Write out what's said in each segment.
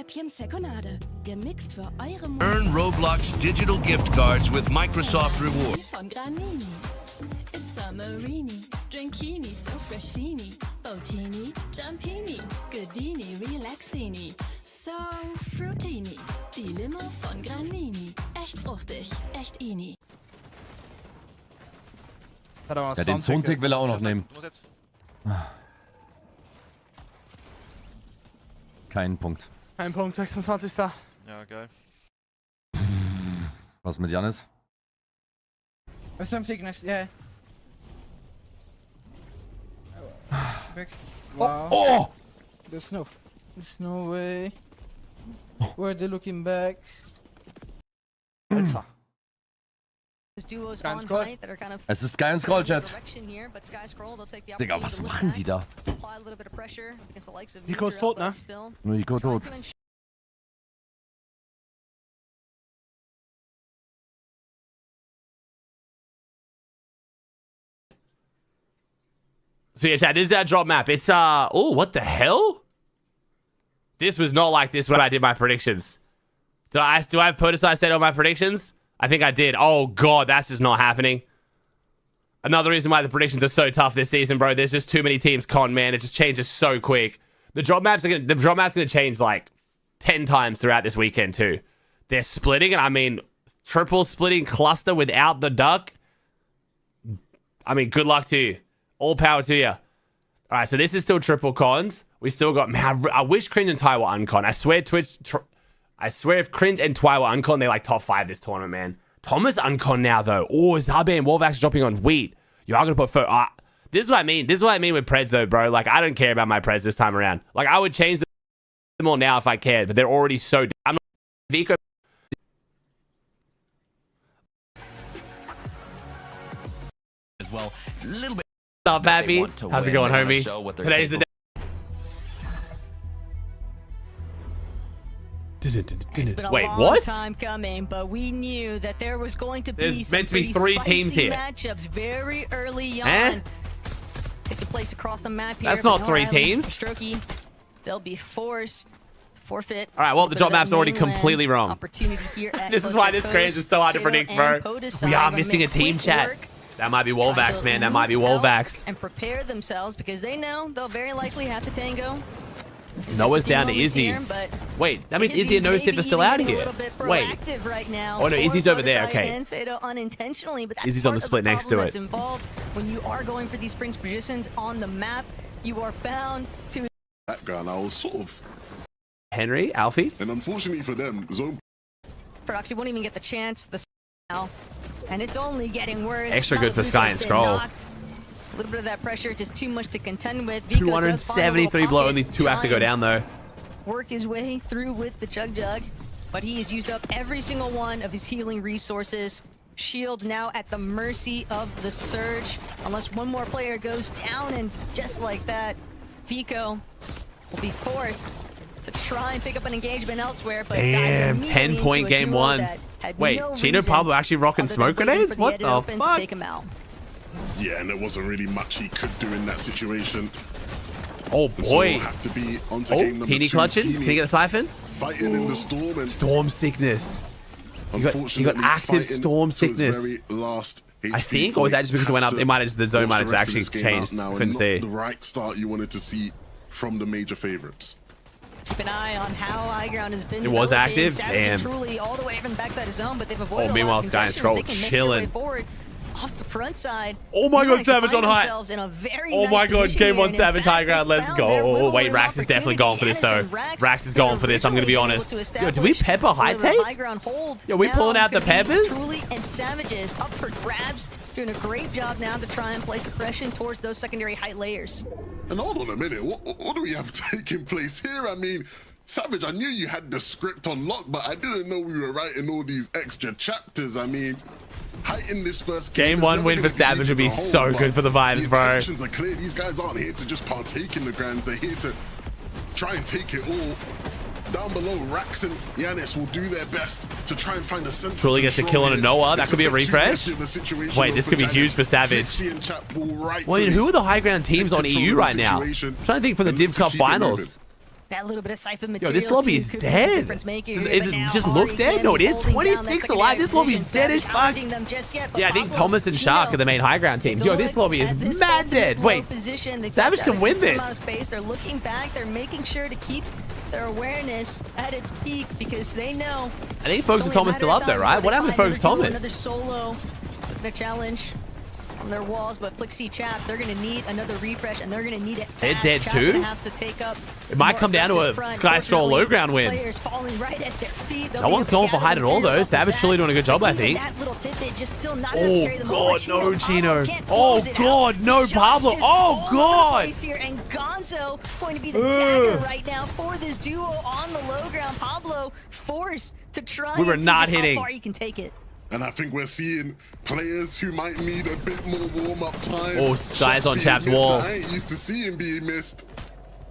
Häppchen Sekonade. Gemixt für eure Earn Roblox digital gift cards with Microsoft Rewards. Von Granini. It's Summerini. Drinkini, so freshini. Botini, Jumpini. Goodini, relaxini. So fruitini. Die Limo von Granini. Echt fruchtig, echt ini. Ja, den Zontick will er auch noch nehmen. Kein Punkt. Ein Punkt, 26. Ja, geil. Was mit Jannis? Some sickness, yeah. Back. Oh! Wow. Oh! There's no way. Where they looking back? Alter. Duos Sky and on Scroll. height that are kind of Es ist Sky and Scroll, Chat. direction here, but Sky Scroll, they'll take the Digga, opportunity was to look machen back, die da? apply a little bit of pressure against the likes of Nico ist Ninja, tot, but ne? still Nur Nico trying tot. to ensure So yeah, chat, this is our drop map. It's oh, what the hell? This was not like this when I did my predictions. Do I have Podesai set on my predictions? I think I did. Oh god, that's just not happening. Another reason why the predictions are so tough this season, bro. There's just too many teams con, man. It just changes so quick. The drop map's gonna change like 10 times throughout this weekend too. They're splitting, and I mean triple splitting cluster without the duck. I mean, good luck to you. All power to you. All right, so this is still triple cons. We still got. Man, I wish Cringe and Ty were uncon. I swear, I swear, if Cringe and Twy were uncon, they're like top 5 this tournament, man. Thomas uncon now though. Oh, Zabe and Wolvax dropping on Wheat. You are gonna put. This is what I mean. This is what I mean with Preds though, bro. Like I don't care about my Preds this time around. Like I would change them all now if I cared, but they're already so. I'm not Vico. As well, a little bit. What's up, Pappy? How's it going, homie? Today's the day. it's been a Wait, long what? time coming, but we knew that there was going to be There's some meant to be pretty 3 teams spicy here. matchups very early on. Eh? Taking place across the map here. That's but not 3 North Island, teams. Strokey, they'll be forced to forfeit. All right, well, the a bit drop of that map's already mainland completely wrong. opportunity here at This is Coast why to this craze Coast. is so hard to Sado predict, and bro. Podesai We are gonna missing a make team quick chat. work, That might be trying to Wolvax, man. That might be loop out Wolvax. and prepare themselves because they know they'll very likely have to tango. Noah's down to Moments Izzy. here, but Wait, that means Izzy and No Sip are still out here. Wait. Right now Oh, no, Izzy's over there. Okay. And Sado unintentionally, but that's Izzy's on the part of split next to problem it. that's involved when you are going for these springs positions on the map. You are bound to background. I was sort of Henry, Alfie, and unfortunately for them, Zone Proxy won't even get the chance now, and it's only getting worse. Extra Now good that for Sky Vico's and been Scroll. knocked, a little bit of that pressure, just too much to contend with. Vico does find a little 273 blow. pocket, Only 2 have to go trying down though. work his way through with the Jug, but he has used up every single one of his healing resources. Shield now at the mercy of the Surge, unless one more player goes down, and just like that, Vico will be forced to try and pick up an engagement elsewhere. But Damn, 10-point game 1. Wait, Chino Pablo actually rocking smoke grenades? What the fuck? Take him out. yeah, and there wasn't really much he could do in that situation. Oh And so boy. we'll have to be onto Oh, game number Teeny 2. clutching. Can he get the siphon? Fighting in the storm and Storm sickness. You got unfortunately active fighting storm to his sickness. very last I HP think, or was that just because it went up? has It might have just, the zone watch might have the just rest of actually this game out changed. now and Couldn't not see. the right start you wanted to see from the major favorites. Keep an eye on how high ground has been. It was developing. active? Savage Damn. and Truly all the way from the backside of zone, but they've avoided. Oh, meanwhile, a lot of Sky and congestion. Scroll They can make their way chilling. forward off the front side. Oh my They god, actually Savage find on high. themselves in a very Oh nice my god, position game here, 1 and in Savage fact, high ground. they Let's found their go. wiggle Wait, room Rax is definitely going for this though. opportunity. Rax is going for this, I'm gonna be honest. Yo, did we pepper high take? Yo, we pulling out the peppers? Truly and Savages up for grabs, doing a great job now to try and place suppression towards those secondary height layers. And hold on a minute, what do we have taking place here? I mean, Savage, I knew you had the script on lock, but I didn't know we were writing all these extra chapters. I mean, heighten this first Game is 1 never win for gonna be Savage easy would be to hold, so but good for the vibes, the bro. intentions are clear. These guys aren't here to just partake in the grands. They're here to try and take it all. Down below, Rax and Yanis will do their best to try and find a sense. Truly gets a kill on a Noah. That could be a refresh. Wait, this could be huge for Savage. Well, I mean, who are the high ground teams on EU right now? I'm trying to think for the Div Cup finals. That little bit of siphon Yo, materials. this lobby too is could be the dead. difference maker Does here, it but now just Ari look dead? can No, it be is. holding down that 26 secondary alive. This lobby is position. dead as Savage fuck. challenging them just yet, but Yeah, I think Pablo Thomas and Chino Shark are the main high ground teams. take a Yo, this look lobby is at this mad ultimate dead. low Wait, position. They've Savage got can win a decent amount this. of space. They're looking back. They're making sure to keep their awareness at its peak because they know. I think Focus and Thomas still up there, right? What happened to Focus Another Thomas? solo, their challenge on their walls, but Flixie Chap, they're gonna need another refresh, and they're gonna need it. They're fast. dead Chap too? gonna have to take up It might more come down to a aggressive front. Sky Scroll low ground win. Players falling right at their feet. They'll No be one's able going to for gather height at all, materials though. off the Savage bat. truly doing a good job, I Even think. that little tidbit just still not enough to carry them over. God, no, Chino. Can't Oh, close it out. God, no, Shots Pablo. just Oh, all over the God. place here, and Gonzo going to be the dagger right now for this duo on the low ground. Pablo forced to try We were and see not just hitting. how far he can take it. And I think we're seeing players who might need a bit more warm-up time. Oh, Sky's Shots on being Chap's missed wall. that I ain't used to seeing being missed.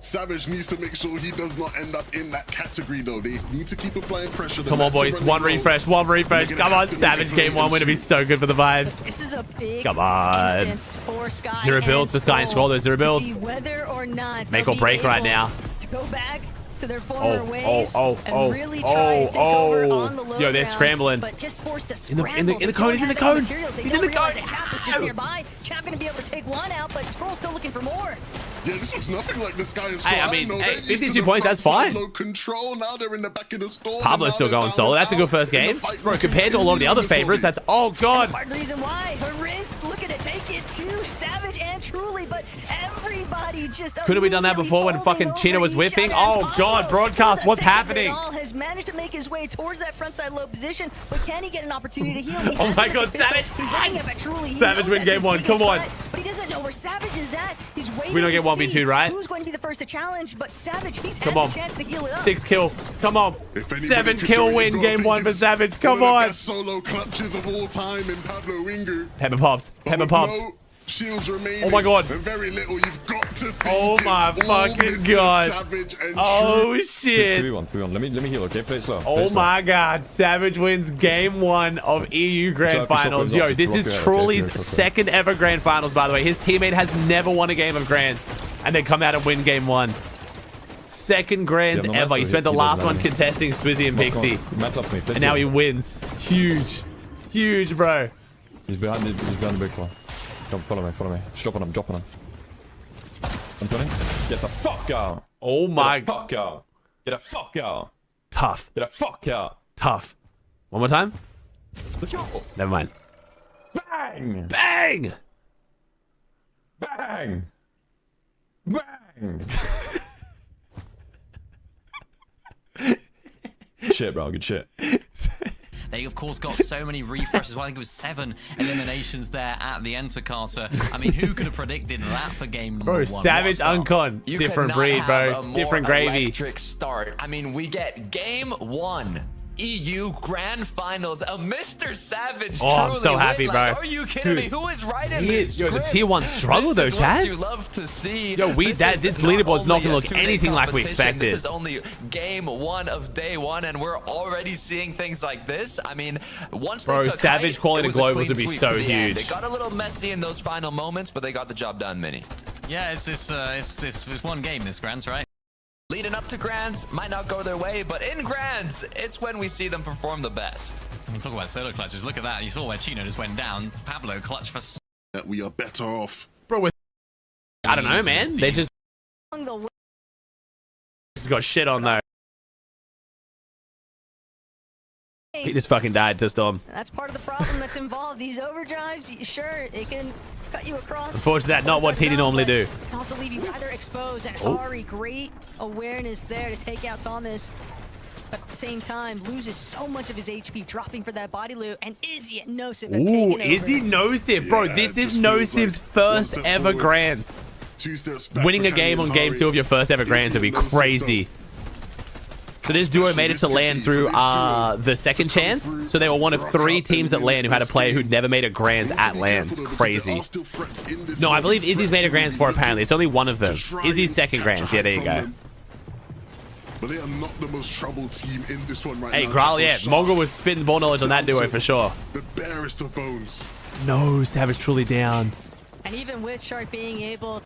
Savage needs to make sure he does not end up in that category, though. They need to keep applying pressure. The Come on, match boys. is One running low. refresh, one refresh. They're gonna Come on, have to make Savage a play game one and win to be shoot. so good for the vibes. This is a big Come on. instance for Sky. Zero and builds for Sky and Scroll. There's zero to builds. see whether or not Make they'll or break be right able now. To go back to their former ways oh, and really try to take over on the low Yo, they're ground, scrambling. but just forced to In the- scramble. in the They cone, don't he's in have the any cone. materials. They He's don't in the realize cone. that Chap is just nearby. Chap gonna be able to take one out, but Scroll's still looking for more. Yeah, this looks nothing like this guy is. Hey, I mean, know hey, they're used to 52 the points, front that's fine. solo control. Now they're in the back of the storm. Pablo's and still now they're going down solo. and That's a good out, first and the game. fight Bro, will compared to a lot of the other continue. favorites, that's... Oh, God. Part of the reason why her wrist looking to take it to Savage and Truly, but everybody just Could've we done that before when fucking Chino was whipping? Oh, God, broadcast, what's happening? Has managed to make his way towards that frontside low position, but can he get an opportunity to heal? He Oh has my it God, at the pistol. Savage! He's looking at Truly. He Savage knows win that's game his one, biggest come on. threat, but he doesn't know where Savage is at. He's waiting We don't to get 1v2, see right? who's going to be the first to challenge, but Savage, he's had Come on. the chance to heal it up. 6 kill. Come on. If anybody 7 could kill do it, win you've got to game think 1 for it's Savage. Come one of the on. best solo clutches of all time in Pablo Wingu. Pepper popped. But Pepper with popped. no shields remaining. Oh my God. And very little. You've got to think. Oh my it's all fucking Mr. God. Savage and Oh, shit. 2v1. Let me heal, okay? Play it slow. Oh my God, Savage wins game 1 of EU Grand Shot, shot, Finals. shot, Yo, shot, this shot, is shot, Truly's shot, shot, shot. second ever Grand Finals, by the way. His teammate has never won a game of Grands, and they come out and win game 1. Second Grands Yeah, no, ever. that's He what spent the he last doesn't one have. contesting Swizzy and Pixie, and now he wins. Huge. Huge, bro. He's behind the big one. Come, follow me. Stop on him, drop on him. I'm coming. Get the fuck out. Oh my Get the fuck out. Get the fuck out. Tough. Get the fuck out. Tough. One more time? Let's go. Never mind. Bang! Bang! Bang! Bang! Shit, bro. Good shit. They, of course, got so many refreshes. Well, I think it was 7 eliminations there at the Enter Carter. I mean, who could have predicted that for game number 1? Bro, Savage Uncon. You Different cannot breed, have bro. a more Different gravy. electric start. I mean, we get game 1. EU Grand Finals, a Mr. Savage. Oh, I'm truly so happy, win. bro. Like, are you kidding Dude, me? Who is writing he this is- yo, the script? tier 1 struggle, This though, is what Chad. you love to see. Yo, This is leaderboard's not only gonna a look 2-day anything like we competition. expected. This is only game 1 of day 1, and we're already seeing things like this. I mean, once Bro, they took Savage height, calling it the was a globals clean would be sweep so to the end. huge. They got a little messy in those final moments, but they got the job done, Mini. Yeah, it's one game, this Grands, right? Leading up to Grands might not go their way, but in Grands, it's when we see them perform the best. I mean, talk about solo clutches. Look at that. You saw where Chino just went down. Pablo clutch for... That we are better off. Bro, with... I don't know, man. They just got shit on, though. He just fucking died to Storm. That's part of the problem that's involved. These overdrives, sure, it can cut you across. Unfortunately, that's not what TD normally do. Can also leave you rather exposed. And Oh. Hari, great awareness there to take out Thomas. But at the same time, loses so much of his HP, dropping for that body loot. And Izzy and Nosip have taken Ooh, over. Izzy Nosif. Bro, Yeah, this it is just feels Nosif's like first one step ever forward, Grands. 2 steps back. Winning for a game Kenny on game Hari. 2 of your first ever Grands would be Izzy and Nosif, crazy. though. So this duo made it to LAN through the second chance. So they were one of 3 teams at LAN who had a player who'd never made a Grands at LAN. It's crazy. No, I believe Izzy's made a Grands before, apparently. It's only one of them. Izzy's second Grands. Yeah, there you go. But they are not the most troubled team in this one right Hey, now. Graal, yeah. Tackle Mongol sharp, was spitting ball knowledge on that duo for sure. The barest of bones. No, Savage truly down. And even with Shark being able,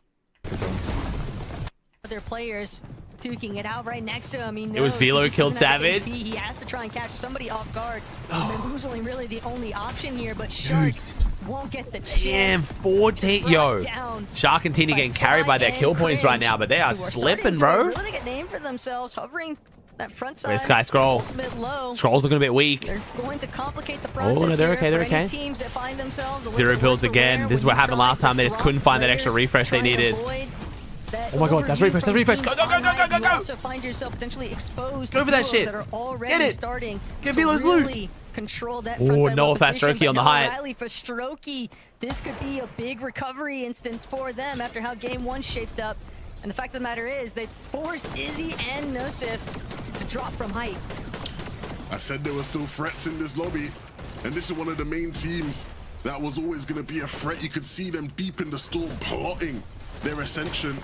other players duking it out right next to him. He knows It was Velo he just killed doesn't have the Savage. HP. He has to try and catch somebody off guard. Bamboozling really the only option here, but Sharks won't get the Damn, chance. 14. Just Yo, brought down Shark and Teeny by getting carried by their Ty kill and points right Cringe, now, but they are who are slipping, starting bro. to really get name for themselves, hovering that front side. Where's Sky Scroll? Ultimate low. Scroll's looking a bit weak. They're going to complicate the process. Oh, no, they're here okay, they're for any okay. teams that find themselves a little Zero bit builds worse for again. wear This is when what you happened try last time. They to just couldn't find that extra drop refresh they players, needed. trying to avoid that Oh my god, that's overview refresh, from that's refresh. teams Go, go, go, on go, go, night. go, You go. also find yourself potentially exposed Go to for that duos shit. that are Get already it. starting Get to Velo's loot. really control that Ooh, frontside Noah low Fast position, Strokey on the but Noah height. Riley for Strokey, this could be a big recovery instance for them after how game one shaped up. And the fact of the matter is, they forced Izzy and Nosif to drop from height. I said there were still threats in this lobby, and this is one of the main teams that was always going to be a threat. You could see them deep in the storm plotting their ascension.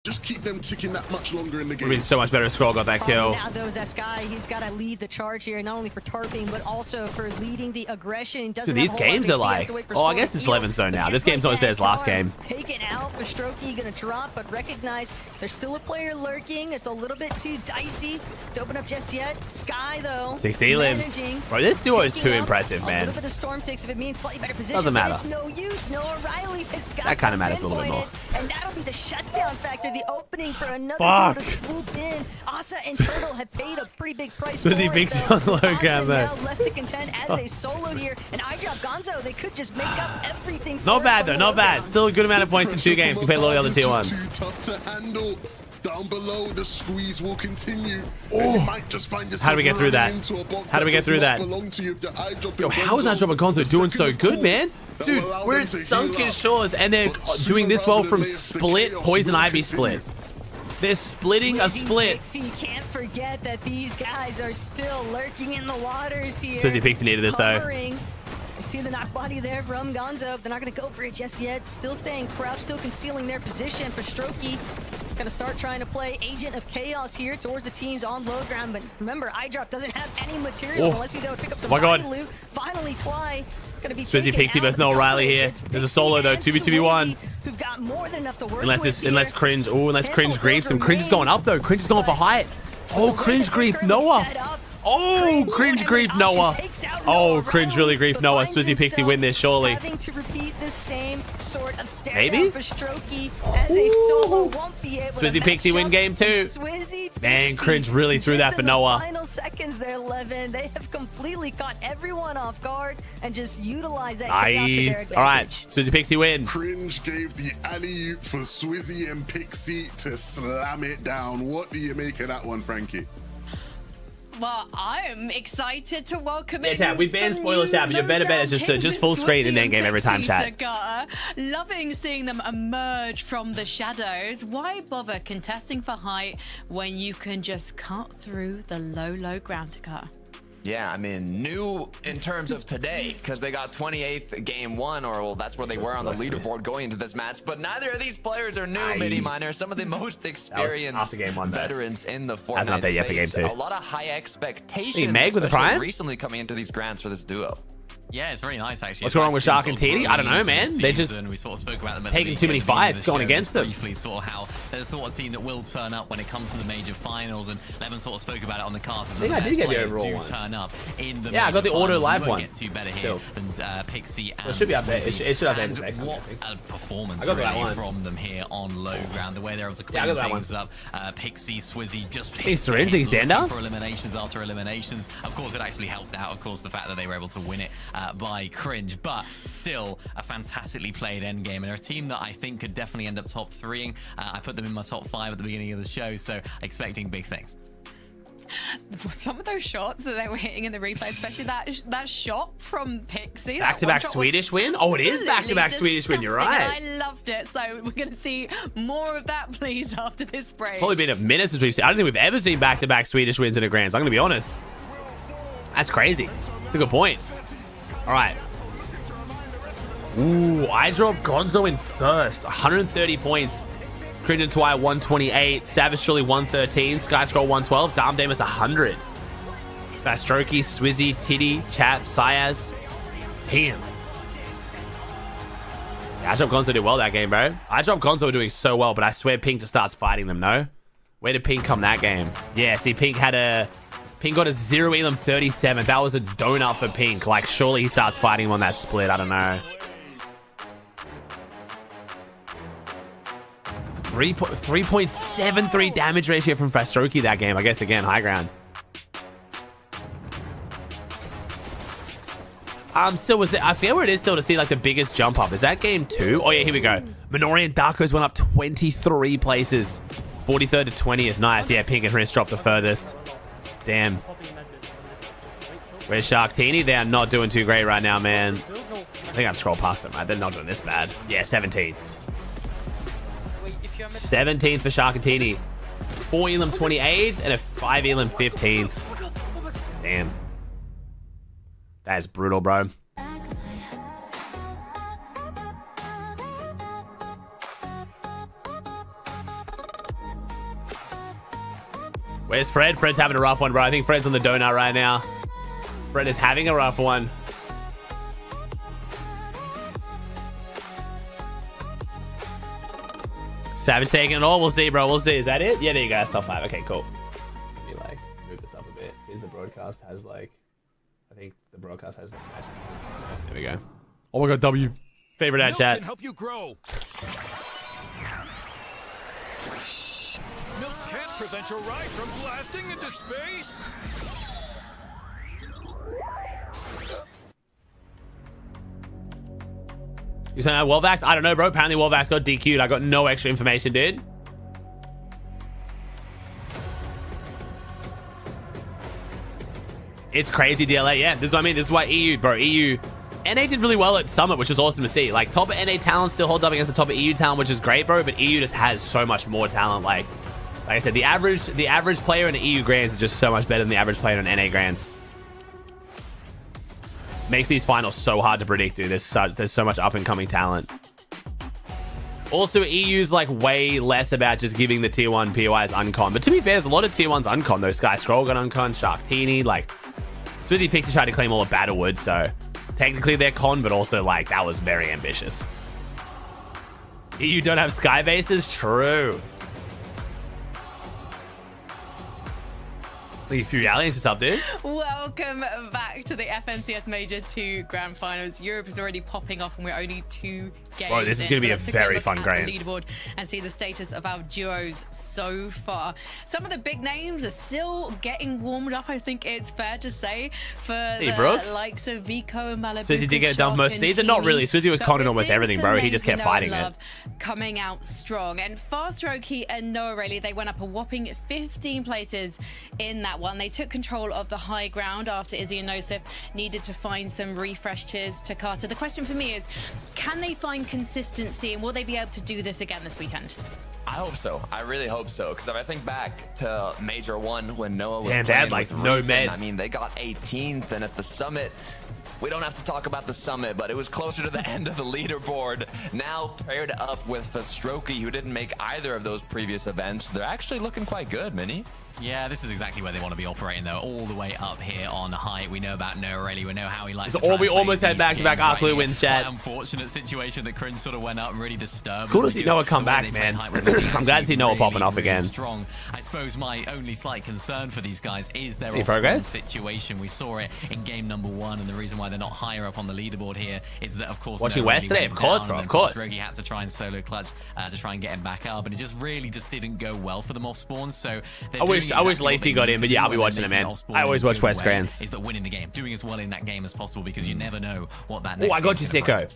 Just keep them ticking that much longer in the Would game. have been so much better if Scroll got that kill. Now though, that's guy. He's got to lead the charge here, not only for tarping, but also for leading the aggression. He doesn't Dude, these have a whole lot of games are HP. He has like, to wait for oh, I Scroll guess to it's heal. 11 zone But now. just This game's like almost that, theirs last Darn game. Taken out for Strokey, gonna drop, but recognize there's still a player lurking. It's a little bit too dicey to open up just yet. Sky though, 60 limbs. managing, Bro, this duo is taking too up impressive, A man. little bit of storm takes if it means slightly better position. Doesn't but matter. It's no use. Noah Riley has got That kinda them matters a little bit more. pinpointed, and that'll be the shutdown factor, the opening for another Fuck. duo to swoop in. Asa and Turtle have paid a pretty big price Swizzy for it, Pixie though. on the low Asa ground there. now left to contend as a solo here, and iDrop Gonzo, they could just make up everything. Not for bad it though, from not low bad. ground. Still a good amount of points in 2 games compared to all the other tier Just ones. too tough to handle. Down below, the squeeze will continue. And you might just find yourself How do we get through that? running into a box How do we get does through not that? belong to you if your eye drop Yo, in how is that Gonzo. Gonzo The doing second so of good, cool, man? that Dude, will allow we're them at to heal sunken up. shores and they're But sooner doing this well rather from than later, the split, chaos Poison will Ivy continue. split. They're splitting a Swizzy split. Pixie can't forget that these guys are still lurking in the waters here. Swizzy Pixie needed this though. Hovering. I see the knock body there from Gonzo. They're not going to go for it just yet. Still staying crouched, still concealing their position for Strokey. Going to start trying to play Agent of Chaos here towards the teams on low ground. But remember, iDrop doesn't have any materials Oh. unless he's able to pick up some My God. body loot. Finally, Fly going to be Swizzy taken Pixie out versus of the Noah Riley coverage. here. It's There's a Pixie solo though, and 2v2v1. Swizzy, who've got more than enough to work Unless with this, here. unless Cringe, oh, unless Cringe Handful griefs him. goes Cringe is going remain. up though. Cringe is going for height. Oh, Cringe grief Noah. Oh, Cringe grief Noah. Oh, Cringe really grief Noah. Swizzy Pixie win this surely. Having to repeat the same sort of stare Maybe? down for Strokey as a solo won't be able Swizzy to Pixie match win up. game 2. Swizzy Man, Pixie, Cringe really threw that just for in the Noah. Final seconds there, Levin. They have completely caught everyone off guard and just utilized that chaos to their Nice. All right, advantage. Swizzy Pixie win. Cringe gave the alley-oop for Swizzy and Pixie to slam it down. What do you make of that one, Frankie? Well, I'm excited to welcome Yeah, in Tab, we banned some spoilers, new Tab, but your better bet is just to low-ground just full kings screen and Swizzy then game every time, Precisa chat. Gutter. Loving seeing them emerge from the shadows. Why bother contesting for height when you can just cut through the low ground to gutter? Yeah, I mean, new in terms of today, because they got 28th game 1, or well, that's where they were on the leaderboard going into this match. But neither of these players are new, Nice. Midi Minor. Some of the most experienced after game 1 though. veterans in the Hasn't Fortnite updated yet for space. game 2. A lot of high expectations, Hey, Meg with the especially Prime? recently coming into these grants for this duo. Yeah, it's very nice actually. What's It's going nice on with to see Shark them and sort of TD? I don't growing know, into man. the They're just season. We sort of spoke about them at taking the too many beginning of fights the going show, against just them. briefly, sort of how they're the sort of team that will turn up when it comes to the major finals, and Levin sort of spoke about it on the cast. I think I did get the overall do one. turn up in the Yeah, I got the major auto finals. live You won't one. get two better Still. here than Pixie and Well, it should be up there. It Swizzy. should up there in And a second, what I think. a performance I got that really one. from them here on low ground. The way they're able to Yeah, I clean got that things up. Pixie, Swizzy, just Hey, Syringe, did he stand looking up? for eliminations after eliminations. Of course, it actually helped out, of course, the fact that they were able to win it by Cringe, but still a fantastically played endgame, and they're a team that I think could definitely end up top 3ing. I put them in my top 5 at the beginning of the show, so expecting big things. Some of those shots that they were hitting in the replay, especially that shot from Pixie. Back-to-back Swedish win? Oh, it is back-to-back Swedish win. You're right. I loved it. So we're going to see more of that, please, after this break. Probably been a minute since we've seen. I don't think we've ever seen back-to-back Swedish wins in a Grands. I'm gonna be honest. That's crazy. That's a good point. All right. Ooh, I dropped Gonzo in first. 130 points. Cringe and Twy 128. Savage Truly 113. Sky Scroll 112. Dom Damus 100. Fastroki, Swizzy, Titty, Chap, Syaz. Damn. Yeah, I dropped Gonzo did well that game, bro. I dropped Gonzo doing so well, but I swear Pink just starts fighting them, no? Where did Pink come that game? Yeah, see, Pink got a 0 elim 37. That was a donut for Pink. Like, surely he starts fighting him on that split. I don't know. 3.73 damage ratio from Fastroki that game. I guess, again, high ground. Still was I forget where it is still to see like the biggest jump up. Is that game 2? Oh yeah, here we go. Minori and Darkos went up 23 places. 43rd to 20th. Nice. Yeah, Pink and Riss dropped the furthest. Damn. Where's Sharktini? They are not doing too great right now, man. I think I've scrolled past them, right? They're not doing this bad. Yeah, 17th. 17th for Sharktini. 4 elim 28th and a 5 elim 15th. Damn. That is brutal, bro. Where's Fred? Fred's having a rough one, bro. I think Fred's on the donut right now. Fred is having a rough one. Savage taking it all. We'll see, bro. We'll see. Is that it? Yeah, there you go. That's top 5. Okay, cool. Let me, like, move this up a bit. Here's the broadcast has, like... I think the broadcast has the match. There we go. Oh my god, W. Favorite ad chat. Help you grow. Milk can't prevent your ride from blasting into space. You saying Wolvax? I don't know, bro. Apparently Wolvax got DQ'd. I got no extra information, dude. It's crazy, DLA. Yeah, this is what I mean. This is why EU, bro. EU. NA did really well at Summit, which is awesome to see. Like, top of NA talent still holds up against the top of EU talent, which is great, bro. But EU just has so much more talent. Like I said, the average player in the EU Grands is just so much better than the average player in NA Grands. Makes these finals so hard to predict, dude. There's so much up-and-coming talent. Also, EU's like way less about just giving the tier 1 POIs uncon. But to be fair, there's a lot of tier 1s uncon. Though Sky Scroll got uncon, Sharktini, like Swizzy Pixie tried to claim all of Battlewood, so technically they're con, but also like that was very ambitious. EU don't have Sky bases? True. Look at Fury Aliens, what's up, dude? Welcome back to the FNCS Major 2 Grand Finals. Europe is already popping off and we're only 2 games. Bro, this is going to be a very fun grand. Leaderboard and see the status of our duos so far. Some of the big names are still getting warmed up, I think it's fair to say, for the likes of Vico and Malibu. Swizzy did get it done for most of the season. Not really. Swizzy was conning almost everything, bro. He just kept fighting it. Coming out strong. And Fastroki and Noah Rayleigh, they went up a whopping 15 places in that one. They took control of the high ground after Izzy and Nosif needed to find some refreshes to Carter. The question for me is, can they find consistency and will they be able to do this again this weekend? I hope so. I really hope so. Because if I think back to Major 1 when Noah was playing they had like with no Reason, meds. I mean, they got 18th, and at the Summit, we don't have to talk about the Summit, but it was closer to the end of the leaderboard. Now paired up with Fastroki, who didn't make either of those previous events. They're actually looking quite good, Minnie. Yeah, this is exactly where they want to be operating, though. All the way up here on high. We know about Noah Rayleigh. We know how he likes to we almost had back-to-back Arkloo wins, chat. Unfortunate situation that Cringe sort of went up and really disturbed. Cool to see Noah come back, man. I'm glad to see Noah popping off again. Strong. I suppose my only slight concern for these guys is their progress situation. We saw it in game number 1, and the reason why they're not higher up on the leaderboard here is that, of course, watching West today, of course, bro, of course. Rogi had to try and solo clutch to try and get him back up, and it just really didn't go well for them off spawn. So I wish Lacey got in, but yeah, I'll be watching it, man. I always watch West Grands. Is that winning the game, doing as well in that game as possible, because you never know what that next. Oh, I got you, Sicko.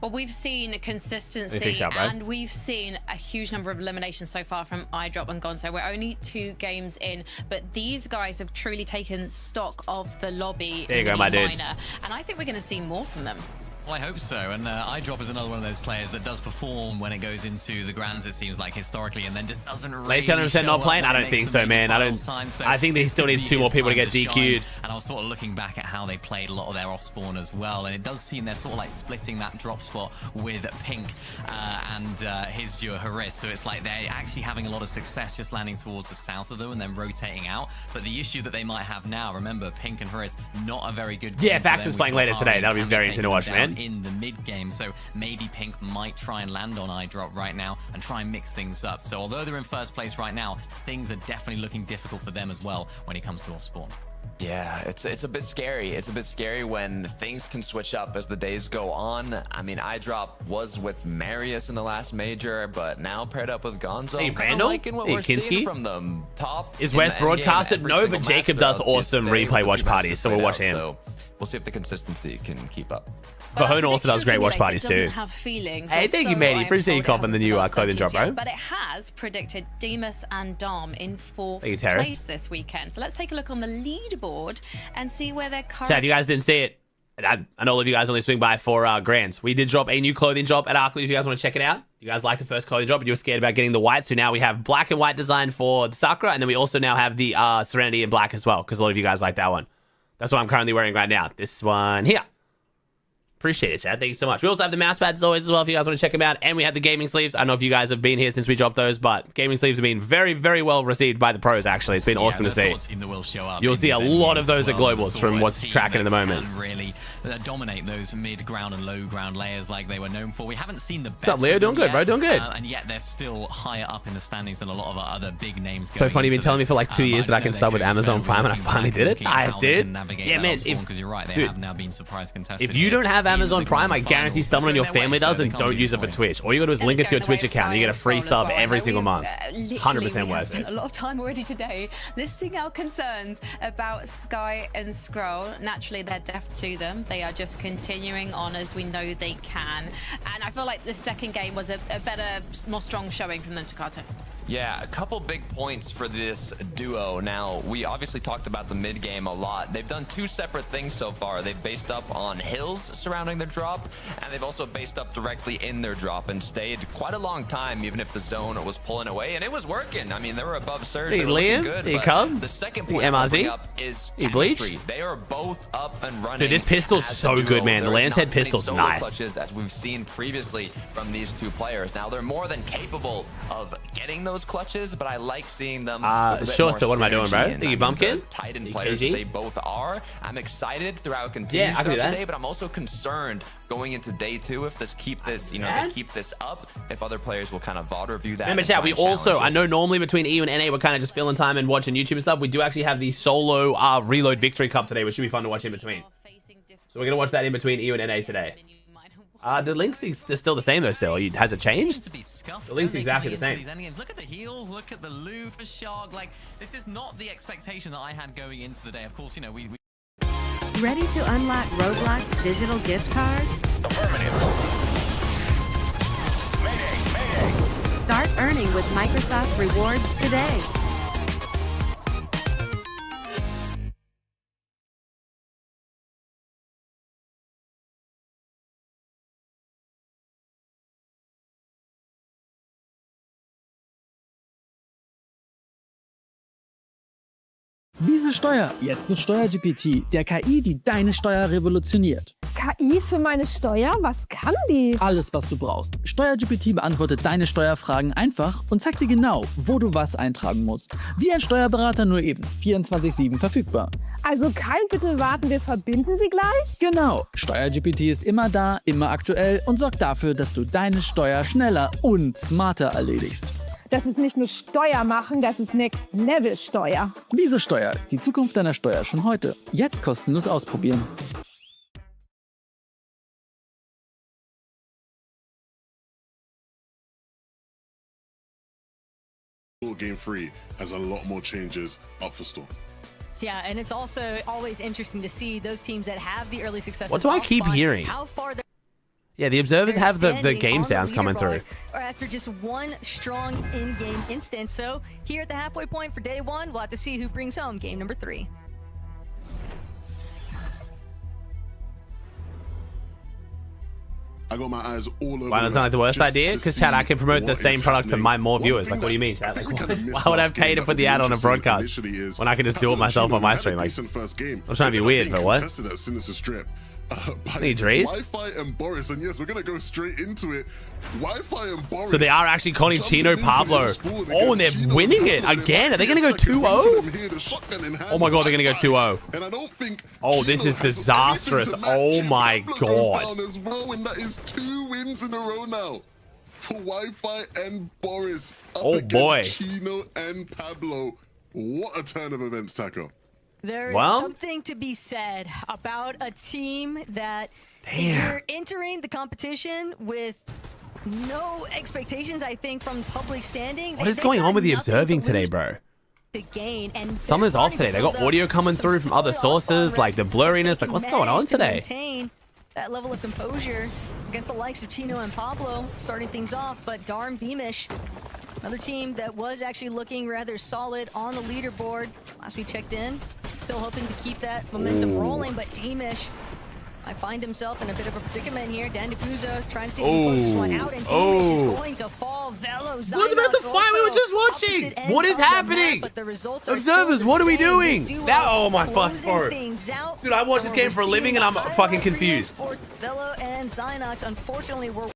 Well, we've seen consistency and we've seen a huge number of eliminations so far from iDrop and Gonzo. We're only 2 games in, but these guys have truly taken stock of the lobby. There you go, my dude. And I think we're going to see more from them. Well, I hope so. And iDrop is another one of those players that does perform when it goes into the grands, it seems like, historically, and then just doesn't really Lacey 100% not playing? I don't think so, man. I think he still needs 2 more people to get DQ'd. And I was sort of looking back at how they played a lot of their off-spawn as well, and it does seem they're sort of like splitting that drop spot with Pink and his duo Haris. So it's like they're actually having a lot of success just landing towards the south of them and then rotating out. But the issue that they might have now, remember, Pink and Haris, not a very good... Yeah, Fax is playing later today. That'll be very interesting to watch, man. In the mid game, so maybe Pink might try and land on iDrop right now and try and mix things up. So although they're in first place right now, things are definitely looking difficult for them as well when it comes to off spawn. Yeah, it's a bit scary. It's a bit scary when things can switch up as the days go on. I mean, iDrop was with Marius in the last major, but now paired up with Gonzo. Hey, I'm kinda Randall? liking what Hey, we're Kinski? seeing from them. Top Is in West the endgame broadcasted? every No, single but match Jacob does throughout this awesome day replay with the watch two matches parties, so we'll played watch out. him. So we'll see if the consistency can keep up. Vahona also does great watch parties too. Have feelings, Hey, or thank you, so matey. I am Appreciate you told. It copping the hasn't new developed clothing drop, certainty bro. yet, but it has predicted Demus and Dom in 4th Thank you, Terrace. place this weekend. So let's take a look on the leaderboard and see where they're currently. Chad, you guys didn't see it. I know all of you guys only swing by for grands. We did drop a new clothing drop at Arkley if you guys want to check it out. You guys liked the first clothing drop, but you were scared about getting the white. So now we have black and white design for the Sakura, and then we also now have the Serenity in black as well, because a lot of you guys like that one. That's what I'm currently wearing right now. This one here. Appreciate it, Chad. Thank you so much. We also have the mouse pads as always as well if you guys want to check them out. And we have the gaming sleeves. I don't know if you guys have been here since we dropped those, but gaming sleeves have been very, very well received by the pros, actually. It's been awesome to see. Sort of team that will show up You'll see a lot of those at Globals from what's tracking in the moment. Can really dominate those mid-ground and low-ground layers like they were known for. We haven't seen the best. What's up, Leo? Doing good, bro. Doing good. And yet they're still higher up in the standings than a lot of our other big names. So funny, you've been telling me for like 2 years that I can sub with Amazon Prime, and I finally did it. Nice, dude. Yeah, man. Because you're right, they have now been surprise contested. If you don't have Amazon Prime, I guarantee someone in your family does, and don't use it for Twitch. All you gotta do is link it to your Twitch account, and you get a free sub every single month. 100% worth spent it. a lot of time already today listing our concerns about Sky and Scroll. Naturally, they're deaf to them. They are just continuing on as we know they can. And I feel like the second game was a better, more strong showing from them, Takato. Yeah, a couple big points for this duo. Now, we obviously talked about the mid game a lot. They've done 2 separate things so far. They've based up on hills surrounding their drop, and they've also based up directly in their drop and stayed quite a long time, even if the zone was pulling away, and it was working. I mean, they were above surge. Hey, they were looking Liam, good, hey, but Cub, the second hey, point I'm MRZ, bringing up is hey, Bleach. chemistry. They are both up and running. Dude, this pistol's as a so duo. good, man. The There is Lance not Head many pistol's solo nice. clutches as we've seen previously from these 2 players. Now, they're more than capable of getting those clutches, but I like seeing them with a bit sure, more so what am I doing, bro? synergy. Think you And bumpkin? the Titan You players KG? they both are. I'm excited throughout continues Yeah, I can do throughout that. the day, but I'm also concerned going into day 2 if this keep this, you know, they keep this up, if other players will kind of VOD review that. Remember, and chat, try we and challenge also, it. I know normally between EU and NA, we're kind of just filling time and watching YouTube and stuff. We do actually have the solo Reload Victory Cup today, which should be fun to watch in between. So we're going to watch that in between EU and NA today. The link is still the same though, still. Has it changed? The link's exactly the same. Look at the heals, look at the loot for Shark. Like, this is not the expectation that I had going into the day. Of course, you know, we Ready to unlock Roblox digital gift cards? Start earning with Microsoft Rewards today. Wiese Steuer, jetzt mit SteuerGPT, der KI, die deine Steuer revolutioniert. KI für meine Steuer? Was kann die? Alles, was du brauchst. SteuerGPT beantwortet deine Steuerfragen einfach und zeigt dir genau, wo du was eintragen musst. Wie ein Steuerberater, nur eben 24/7 verfügbar. Also kein Bitte warten, wir verbinden sie gleich? Genau, SteuerGPT ist immer da, immer aktuell und sorgt dafür, dass du deine Steuer schneller und smarter erledigst. Das ist nicht nur Steuer machen, das ist Next Level Steuer. Wiese Steuer, die Zukunft deiner Steuer schon heute. Jetzt kostenlos ausprobieren. Game 3 has a lot more changes up for store. Yeah, and it's also always interesting to see those teams that have the early successes. What do I keep hearing? How far Yeah, the observers have the standing game on the sounds coming through. leaderboard, or after just one strong in-game instance. So here at the halfway point for day 1, we'll have to see who brings home game number 3. I got my eyes all over. Why does it sound like the worst idea? Because, Chad, I can promote the same product to my more viewers. Like, what do you mean, Chad? Like, why would I pay to put the ad on a broadcast when I can just do it myself on my stream? Like, I'm trying to be weird, but what? Need Drees? Wi-Fi and Boris, and yes, we're gonna go straight into it. Wi-Fi and Boris. So they are actually calling Chino Pablo. Oh, and they're winning it again. Are they gonna go 2-0? Oh my god, they're gonna go 2-0. And I don't think. Oh, this is disastrous. Oh my god. As well, and that is 2 wins in a row now for Wi-Fi and Boris. Oh boy. Chino and Pablo. What a turn of events, Taco. There is something to be said about a team that you're entering the competition with no expectations, I think, from public standing. What is going on with the observing today, bro? To gain, and Something's off today. They got audio coming through from other sources, like the blurriness. Like, what's going on today? Maintain that level of composure against the likes of Chino and Pablo, starting things off, but Darm Beamish, another team that was actually looking rather solid on the leaderboard last we checked in. Still hoping to keep that momentum rolling, but Deemish might find himself in a bit of a predicament here. Dan Diffuser trying to see if he closes one out, and Deemish is going to fall. Velo Zynox. What about the fight we were just watching? What is happening? But the results are Observers, what are we doing? That, oh my fuck, bro. Dude, I watch this game for a living and I'm fucking confused. Velo and Zynox, unfortunately, were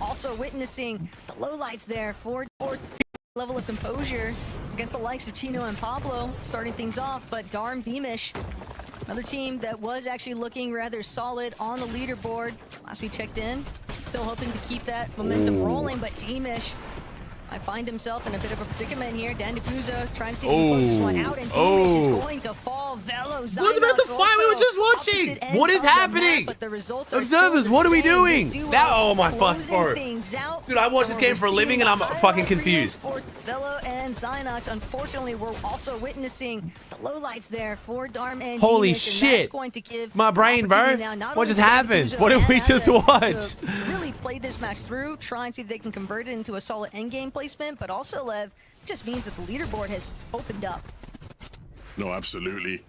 also witnessing the lowlights there for level of composure against the likes of Chino and Pablo, starting things off, but Darm Beamish, another team that was actually looking rather solid on the leaderboard last we checked in. Still hoping to keep that momentum rolling, but Deemish might find himself in a bit of a predicament here. Dan Diffuser trying to see if he closes one out, and Deemish is going to fall. Velo Zynox. What about the fight we were just watching? What is happening? But the results Observers, what are we doing? That, oh my fuck, bro. Dude, I watch this game for a living and I'm fucking confused. Velo and Zynox, unfortunately, we're also witnessing the lowlights there for Darm and Holy Deemish, shit. and that's going to give My brain, bro. What just happened? What did we just watch? Really play this match through, try and see if they can convert it into a solid endgame placement, but also, Lev, just means that the leaderboard has opened up. No, absolutely.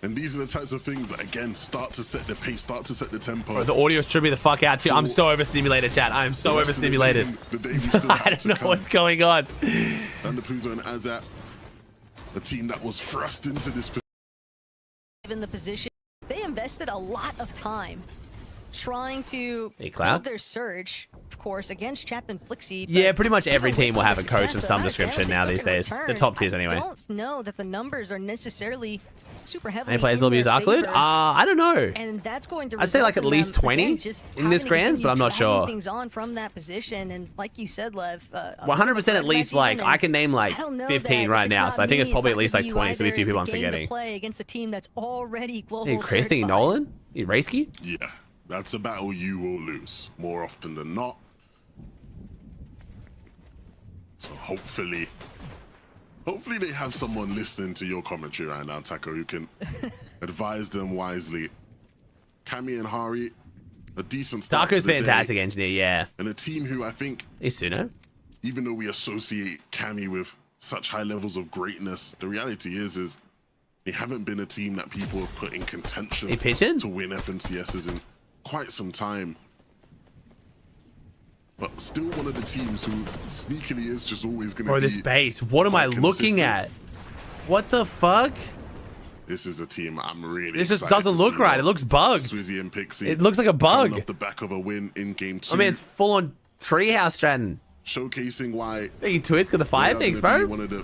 And these are the types of things that, again, start to set the pace, start to set the tempo. Bro, the audio should be the fuck out too. I'm so overstimulated, chat. I am so overstimulated. I don't know what's going on. And the Puzo and Azat, a team that was thrust into this position. Given the position, they invested a lot of time trying to Hey, Cloud? build their surge, of course, against Chapman Flixie. Yeah, pretty much every team will have a coach of some description now these days. The top tiers anyway. I don't know that the numbers are necessarily super heavily. Any players will use Arclid? I don't know. And that's going to I'd say like at result in least them, 20 again, just in this having to grands, but I'm not continue dragging sure. Things on from that position, and like you said, Lev, 100% at least, like, I can name like 15 right now, so I think it's probably at least like 20, so a few people I'm forgetting. Play against a team that's already global Hey, Chris, certified. Nolan? You Raisky? Yeah, that's a battle you will lose more often than not. So hopefully they have someone listening to your commentary right now, Taco, who can advise them wisely. Cammy and Hari, a decent start Darko's to the fantastic day, engineer, yeah. and a team who I think Is Suno? even though we associate Cammy with such high levels of greatness, the reality is they haven't been a team that people have put in contention to win FNCSs in quite some time. But still one of the teams who sneakily is just always going to be... Bro, this base. What am I looking at? What the fuck? This is a team I'm really This just doesn't look right. It looks bugged. Swizzy and Pixie. It looks like a bug. Off the back of a win in game 2. I mean, it's full on treehouse Stratton. Showcasing why... Thank you, Twist, for the fire things, bro. One of the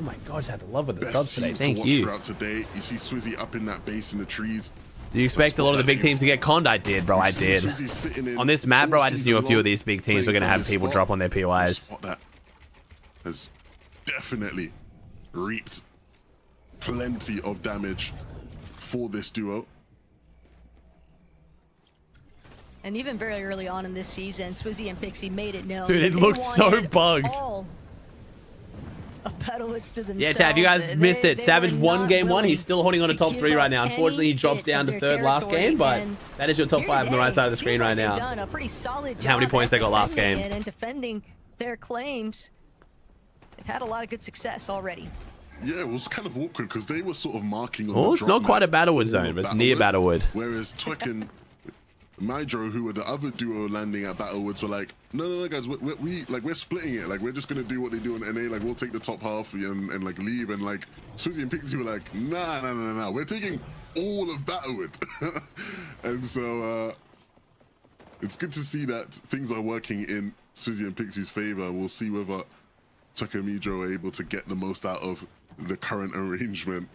oh my gosh, I had to love with the best subs today. teams Thank to watch you. throughout today. You see Swizzy up in that base in the trees. Do you expect a lot of the big teams to get conned? I did, bro. I did. On this map, bro, I just knew a few of these big teams were going to have people drop on their PYs. That has definitely reaped plenty of damage for this duo. And even very early on in this season, Swizzy and Pixie made it known. Dude, it looks so bugged. Yeah, Tab, you guys missed it. Savage won game 1. He's still holding on to top 3 right now. Unfortunately, he drops down to 3rd last game, but that is your top 5 on the right side of the screen right now. Done a pretty solid job How many points they got last game? and defending their claims. They've had a lot of good success already. Yeah, it was kind of awkward because they were sort of marking on Oh, the it's not quite a Battlewood zone, but it's near Battlewood. Whereas Twik and Mydro, who were the other duo landing at Battlewoods, were like, no, guys, we're splitting it. Like, we're just gonna do what they do in NA. Like, we'll take the top half and like leave. And like Swizzy and Pixie were like, nah, we're taking all of Battlewood. And so it's good to see that things are working in Swizzy and Pixie's favor. And we'll see whether Twik and Mydro are able to get the most out of the current arrangement.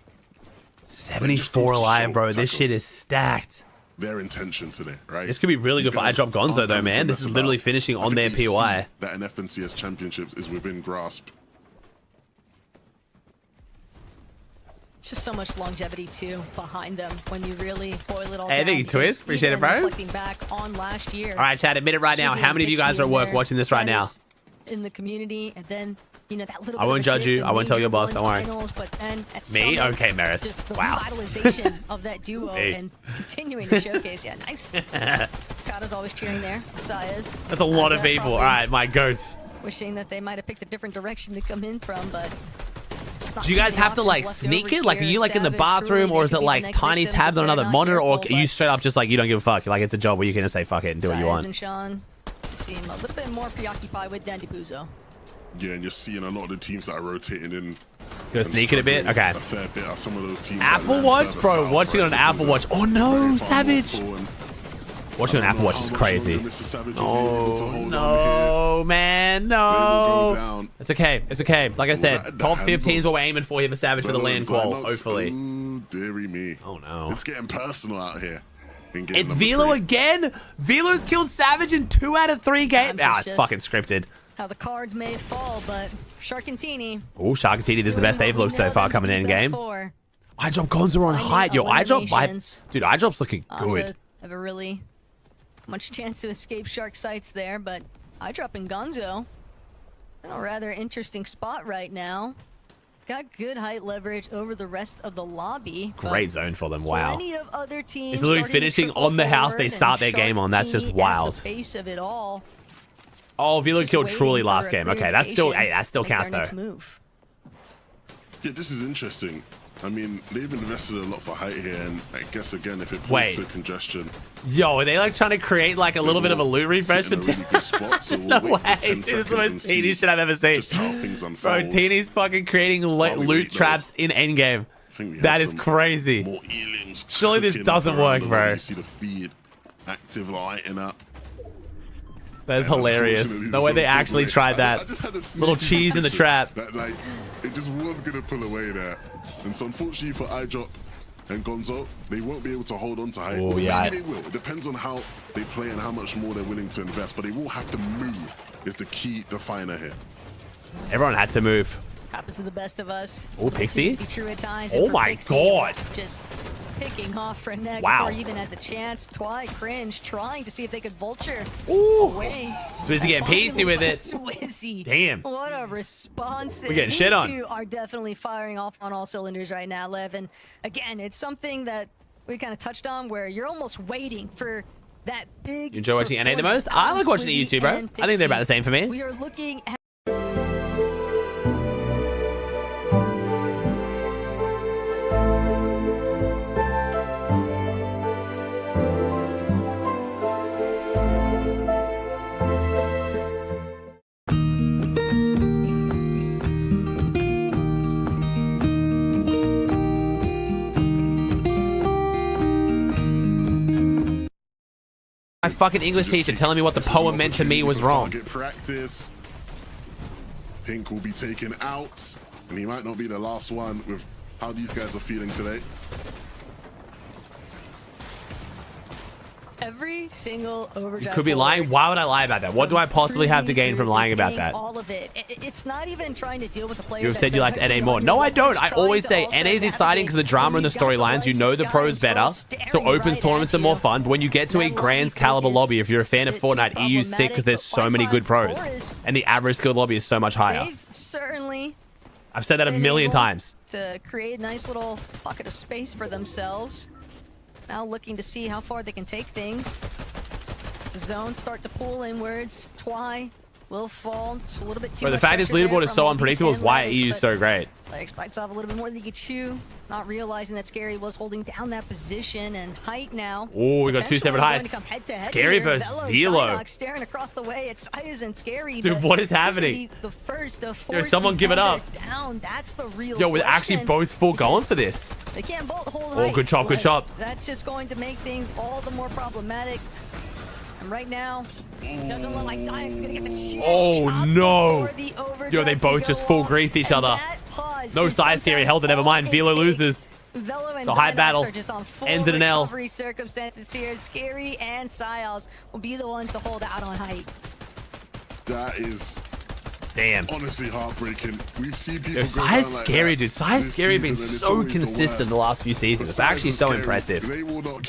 74 alive, bro. This shit is stacked. Their intention today, right? This could be really good for iDrop Gonzo, though, man. This is literally finishing on their PY. That an FNCS Championships is within grasp. It's just so much longevity, too, behind them when you really boil it all Hey, down. thank you, Twist. Appreciate it, bro. Reflecting back on last year. All right, chat, admit it right now. How many of you guys are at work watching this right now? In the community, and then, you know, that little I won't judge you. I won't tell your boss. Don't worry. But then at Me? Summit, Okay, Maris. just the Wow. revitalization of that duo Hey. and continuing to showcase. Yeah, nice. Kato's always cheering there. Saya's. That's a lot of people. All right, my goats. Wishing that they might have picked a different direction to come in from, but... Do you guys have to like sneak it? Like, are you like in the bathroom, or is it like tiny tabs on another monitor, or are you straight up just like you don't give a fuck? Like it's a job where you can just say fuck it and do what you want. And Sean seem a little bit more preoccupied with Dandy Puzo. Yeah, and you're seeing a lot of the teams that are rotating in. Gonna sneak it a bit? Okay. A fair bit of some of those teams. Apple Watch, bro. Watching on an Apple Watch. Oh no, Savage. Watching on Apple Watch is crazy. Oh no, man, no. It's okay. It's okay. Like I said, top 15 is what we're aiming for here for Savage for the land qual. Hopefully. Ooh, dearie me. Oh no. It's getting personal out here. It's Velo again. Velo's killed Savage in 2 out of 3 games. Ah, it's fucking scripted. How the cards may fall, but Sharkantini. Oh, Sharkantini, this is the best they've looked so far coming in game. iDrop Gonzo on height. Yo, iDrop, dude, iDrop's looking good. Have a really much chance to escape shark sights there, but iDrop and Gonzo in a rather interesting spot right now. Got good height leverage over the rest of the lobby. Great zone for them. Wow. Plenty of other teams it's literally finishing on the house they start their game on. That's just wild. At the base of it all. Oh, Velo killed Truly last game. Okay, that's still, hey, that still counts though. Yeah, this is interesting. I mean, they've invested a lot for height here, and I guess again, if it points Wait. to congestion. Yo, are they like trying to create like a little bit of a loot refresh for Teeny? There's no way. Dude, this is the most Teeny shit I've ever seen. Bro, Teeny's fucking creating loot traps in endgame. That is crazy. Surely this doesn't work, bro. You see the feed active lighting up. That's hilarious. The way they actually tried that. Little cheese in the trap. That, like, it just was going to pull away there. And so unfortunately for iDrop and Gonzo, they won't be able to hold on to height. Oh, yeah. Maybe they will. It depends on how they play and how much more they're willing to invest. But they will have to move is the key definer here. Everyone had to move. Happens to the best of us. Oh, Pixie. Oh my god. Just picking off for neck wow. before he even has a chance. Twi, Cringe, trying to see if they could vulture away. Swizzy getting pacey with it. Swizzy. Damn. What a response. We're getting shit on. These two are definitely firing off on all cylinders right now, Lev. And again, it's something that we kind of touched on where you're almost waiting for that big. You enjoy watching NA the most? I like watching the YouTube, bro. I think they're about the same for me. We are looking at My fucking English teacher telling me what the poem meant to me was wrong. Target practice. Pink will be taken out, and he might not be the last one with how these guys are feeling today. Every single overdrive. You could be lying. Why would I lie about that? What do I possibly have to gain from lying about that? All of it. It's not even trying to deal with the player. You have said you liked NA more. No, I don't. I always say NA is exciting because the drama and the storylines. You know the pros better, so Opens tournaments are more fun. But when you get to a Grand's caliber lobby, if you're a fan of Fortnite, EU's sick because there's so many good pros, and the average skill lobby is so much higher. Certainly. I've said that a million times. To create a nice little pocket of space for themselves. Now looking to see how far they can take things. The zones start to pull inwards. Twy will fall just a little bit too much. But the fact this leaderboard is so unpredictable is why EU is so great. Legs bites off a little bit more than he could chew. Not realizing that Scary was holding down that position and height now. Oh, we got two separate heights. Scary versus Velo. Staring across the way at Size and Scary. Dude, what is happening? The first of four. Yo, someone give it up. Down. That's the real Yo, we're actually both full going for this. They can't both hold Oh, good chop, good chop. That's just going to make things all the more problematic. And right now, it doesn't look like Science is going to get the chance. Oh, no. Yo, they both just full griefed each other. No Science Scary held it, never mind. Velo loses. The high battle ends in an L. Circumstances here. Scary and Siles will be the ones to hold out on height. That is honestly heartbreaking. We've seen people. Yo, Size Scary, dude. Size Scary has been so consistent the last few seasons. It's actually so impressive.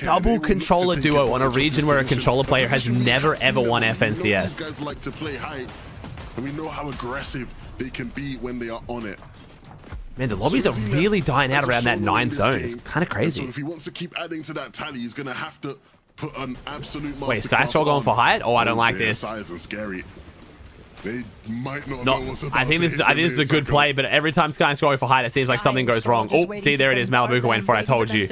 Double controller duo on a region where a controller player has never ever won FNCS. These guys like to play high, and we know how aggressive they can be when they are on it. Man, the lobbies are really dying out around that 9 zone. It's kind of crazy. So if he wants to keep adding to that tally, he's going to have to put an absolute. Wait, Skyscroll going for height? Oh, I don't like this. Size and Scary. They might not know what's about I think this is a good play, but every time Sky is going for height, it seems like something goes wrong. Oh, see, there it is. Malibuca went for it. I told you.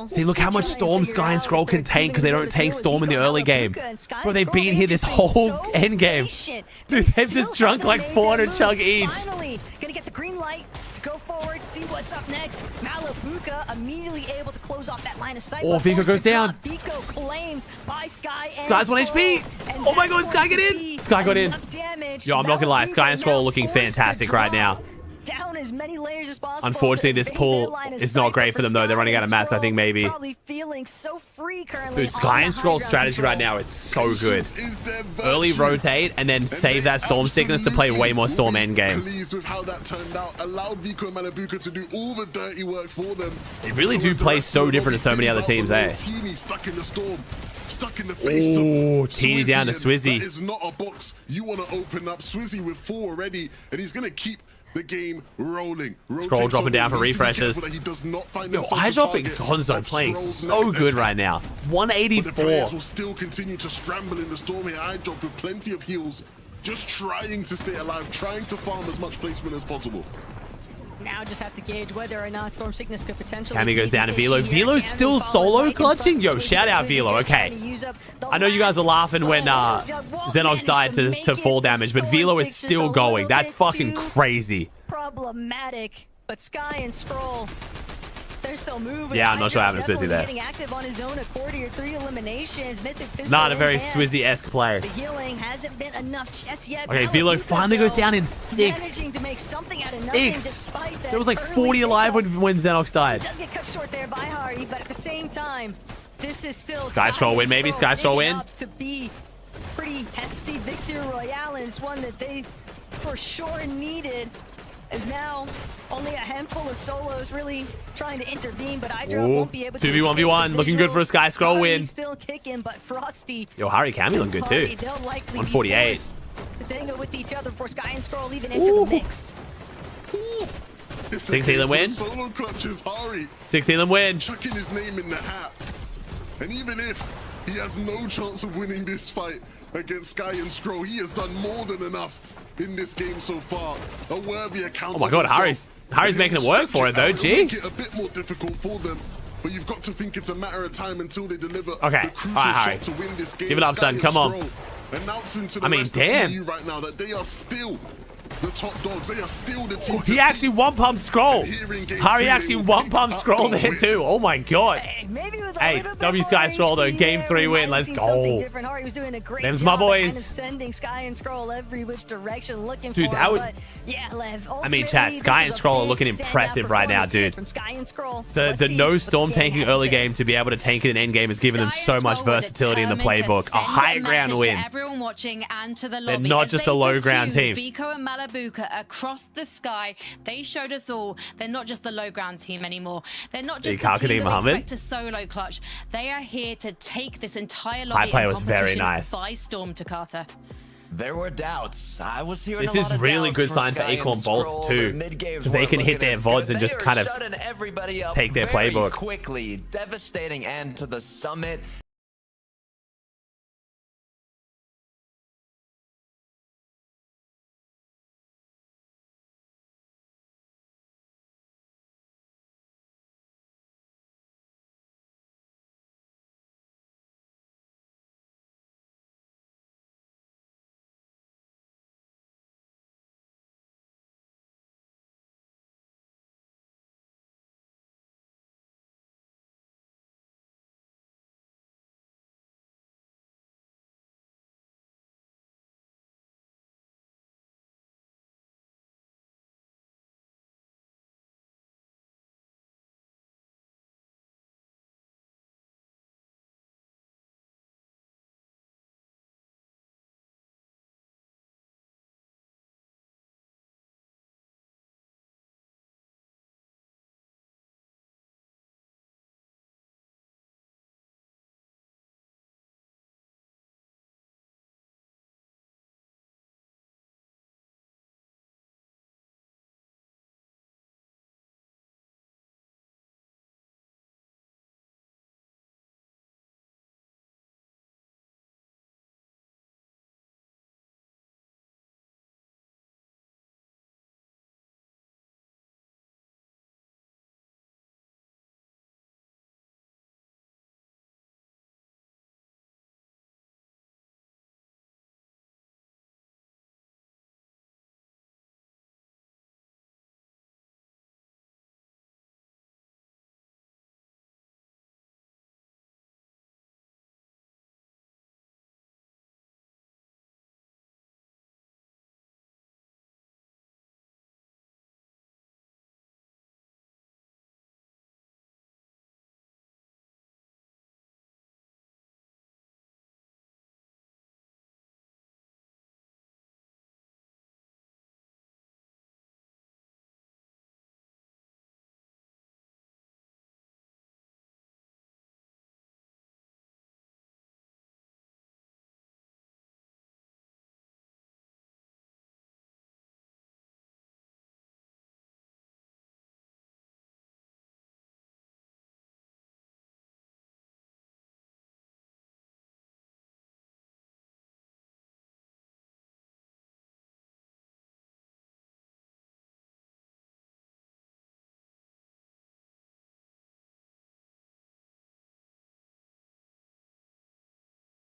See, look how much Storm Sky and Scroll can tank because they don't tank Storm in the early game. Bro, they've been here this whole end game. Dude, they've just drunk like 400 chug each. Finally, gonna get the green light to go forward, see what's up next. Malibuca immediately able to close off that line of sight. Oh, Vico goes down. Vico claimed by Sky and Sky's 1 HP. Oh my god, Sky get in. Sky got in. Yo, I'm not gonna lie. Sky and Scroll looking fantastic right now. Down as many layers as possible. Unfortunately, this pool is not great for them, though. They're running out of mats, I think, maybe. Probably feeling so free currently. Dude, Sky and Scroll's strategy right now is so good. Early rotate and then save that Storm Sickness to play way more Storm endgame. Pleased with how that turned out. Allowed Vico and Malibuca to do all the dirty work for them. They really do play so different to so many other teams, eh? Stuck in the storm. Stuck in the face of Teeny down to Swizzy. That is not a box you want to open up. Swizzy with 4 already, and he's going to keep the game rolling. Scroll dropping down for refreshes. Yo, eye dropping Gonzo playing so good right now. 184. The players will still continue to scramble in the storm here. Eye drop with plenty of heals, just trying to stay alive, trying to farm as much placement as possible. Now just have to gauge whether or not Storm Sickness could potentially. Cammy goes down to Velo. Velo's still solo clutching? Yo, shout out Velo. Okay. I know you guys are laughing when Xenox died to fall damage, but Velo is still going. That's fucking crazy. Problematic, but Sky and Scroll, they're still moving. Yeah, I'm not sure what happened to Swizzy there. Getting active on his own accord here. 3 eliminations. Not a very Swizzy-esque play. The healing hasn't been enough just yet. Okay, Velo finally goes down in 6. 6. There was like 40 alive when Xenox died. It does get cut short there by Hardy, but at the same time, this is still Sky Scroll win, maybe. Sky Scroll win. To be pretty hefty victory royale, and it's one that they for sure needed. As now only a handful of solos really trying to intervene, but Hydra won't be able to. 2v1v1, looking good for a Sky Scroll win. Still kicking, but Frosty. Yo, Harry Cammy looking good too. 148. To tango with each other before Sky and Scroll even enter the mix. 16 win. Solo clutches, Hari. 16 win. Chucking his name in the hat. And even if he has no chance of winning this fight against Sky and Scroll, he has done more than enough in this game so far. A worthy account. Oh my god, Harry's making it work for it though. Jeez. Make it a bit more difficult for them, but you've got to think it's a matter of time until they deliver the crucial Harry. shot to win this game. Give it up, son. Come on. Announcing to the I mean, rest damn. of the EU right now that they are still the top dogs. They are still the team. He actually one-pump scroll. Here in game Harry 3, actually they will one-pump pick scroll up the there win. too. Oh my god. Maybe with a Hey, little bit W more Sky Scroll though. HP Game there, 3 we win. might have Let's seen something go. different. Harry was doing a great Them's job my at boys. kind of sending Sky and Scroll every which direction, looking Dude, for that him, would- but yeah, Lev, I mean, chat, ultimately, Sky this and was a Scroll are big looking standout impressive right now, performance here dude. from Sky and Scroll. So let's The see no what storm the game tanking has to early say. game to be able to tank it in end game has given them Sky so and much Scroll were versatility in the determined to playbook. A send high message ground win. to everyone watching and to the They're lobby. not As just they a low ground pursued team. Vico and Malabuka across the sky. They showed us all they're not just the low ground team anymore. They're not just the Kalkadee team that we Mohammed? expect to solo clutch. They are here to take this entire High lobby play and was very competition nice. by storm, Takata. There were doubts. I was hearing This a lot is of really doubts good for sign for Sky and Acorn Bolts Scroll. too. Their mid-games Because they weren't can hit looking their as VODs good. and They just are kind of shutting everybody up take their very playbook. quickly. Devastating end to the summit.